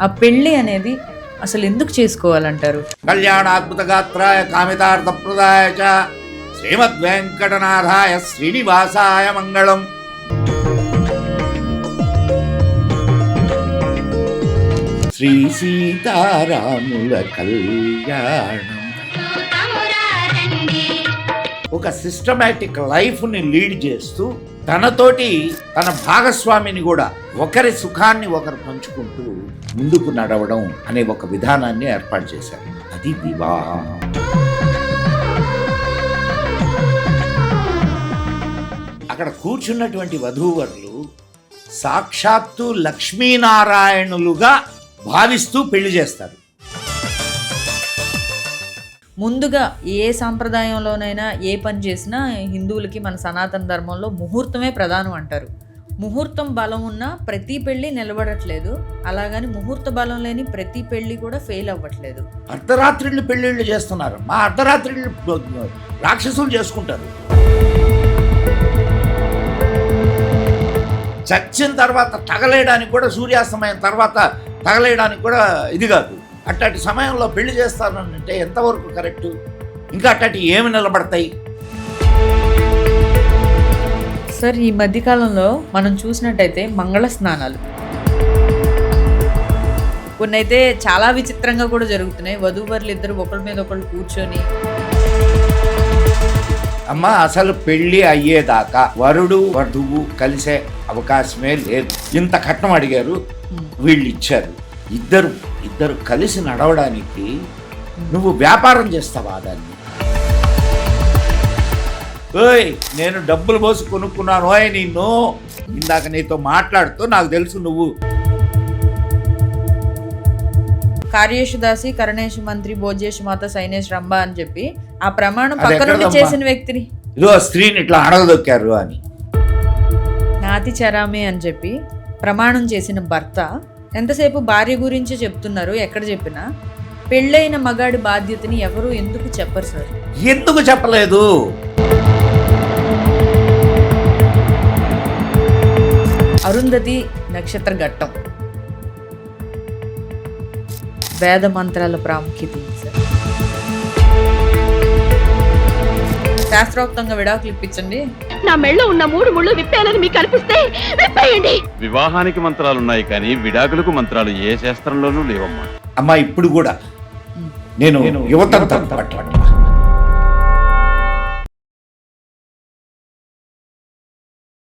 ఆ పెళ్ళి అనేది అసలు ఎందుకు చేసుకోవాలంటారు? కళ్యాణాద్భుత గాత్రాయ కామితార్థప్రదాయ చ శ్రీమద్ వెంకటనాథాయ శ్రీనివాసాయ మంగళం. శ్రీ సీతారాముల కళ్యాణం. ఒక సిస్టమేటిక్ లైఫ్ని లీడ్ చేస్తూ తనతోటి తన భాగస్వామిని కూడా ఒకరి సుఖాన్ని ఒకరు పంచుకుంటూ ముందుకు నడవడం అనే ఒక విధానాన్ని ఏర్పాటు చేశారు. అది వివాహం. అక్కడ కూర్చున్నటువంటి వధూవరులు సాక్షాత్తు లక్ష్మీనారాయణులుగా భావిస్తూ పెళ్లి చేస్తారు. ముందుగా ఏ సాంప్రదాయంలోనైనా ఏ పని చేసినా హిందువులకి మన సనాతన ధర్మంలో ముహూర్తమే ప్రధానం అంటారు. ముహూర్తం బలం ఉన్న ప్రతి పెళ్లి నిలబడట్లేదు, అలాగని ముహూర్త బలం లేని ప్రతి పెళ్లి కూడా ఫెయిల్ అవ్వట్లేదు. అర్ధరాత్రిళ్ళు పెళ్ళిళ్ళు చేస్తున్నారు. మా అర్ధరాత్రిళ్ళు రాక్షసులు చేసుకుంటారు. చచ్చిన తర్వాత తగలేయడానికి కూడా, సూర్యాస్తమయం తర్వాత తగలేయడానికి కూడా ఇది కాదు. అట్లాంటి సమయంలో పెళ్లి చేస్తానంటే ఎంతవరకు కరెక్టు? ఇంకా అట్లాంటి ఏమి నిలబడతాయి? సార్, ఈ మధ్యకాలంలో మనం చూసినట్టయితే మంగళ స్నానాలు కొన్ని అయితే చాలా విచిత్రంగా కూడా జరుగుతున్నాయి. వధూవరులు ఇద్దరు ఒకరి మీద ఒకళ్ళు కూర్చొని. అమ్మ, అసలు పెళ్లి అయ్యేదాకా వరుడు వధువు కలిసే అవకాశమే లేదు. ఇంత కట్నం అడిగారు, వీళ్ళు ఇచ్చారు. ఇద్దరు కలిసి నడవడానికి నువ్వు వ్యాపారం చేస్తావా దాన్ని? ఓయ్, నేను డబ్బులు పోసి కొనుక్కున్నాను. ఓయ్, నిన్ను ఇందాక నీతో మాట్లాడుతూ నాకు తెలుసు నువ్వు కార్యేషు దాసి కరణేషు మంత్రి భోజ్యేషు మాత సైనేష్ రంభ అని చెప్పి ఆ ప్రమాణం పక్క నుండి చేసిన వ్యక్తిని ఇదో స్త్రీని ఇట్లా అడగదొక్కారు అని నాతి చరామే అని చెప్పి ప్రమాణం చేసిన భర్త ఎంతసేపు భార్య గురించి చెప్తున్నారు. ఎక్కడ చెప్పినా పెళ్ళైన మగాడి బాధ్యతని ఎవరు ఎందుకు చెప్పరు సార్? ఎందుకు చెప్పలేదు? అరుంధతి నక్షత్ర ఘట్టం, వేద మంత్రాల ప్రాముఖ్యత సార్. శాస్త్రోక్తంగా విడాకులు ఇప్పించండి. నా మెళ్ళో ఉన్న 3 ముళ్ళు విప్పాలని మీకు అనిపిస్తే విప్పేయండి. వివాహానికి మంత్రాలున్నాయి కానీ విడాకులకు మంత్రాలు ఏ శాస్త్రంలోనూ లేవమ్మా. అమ్మా, ఇప్పుడు కూడా నేను యువతను పట్టాను.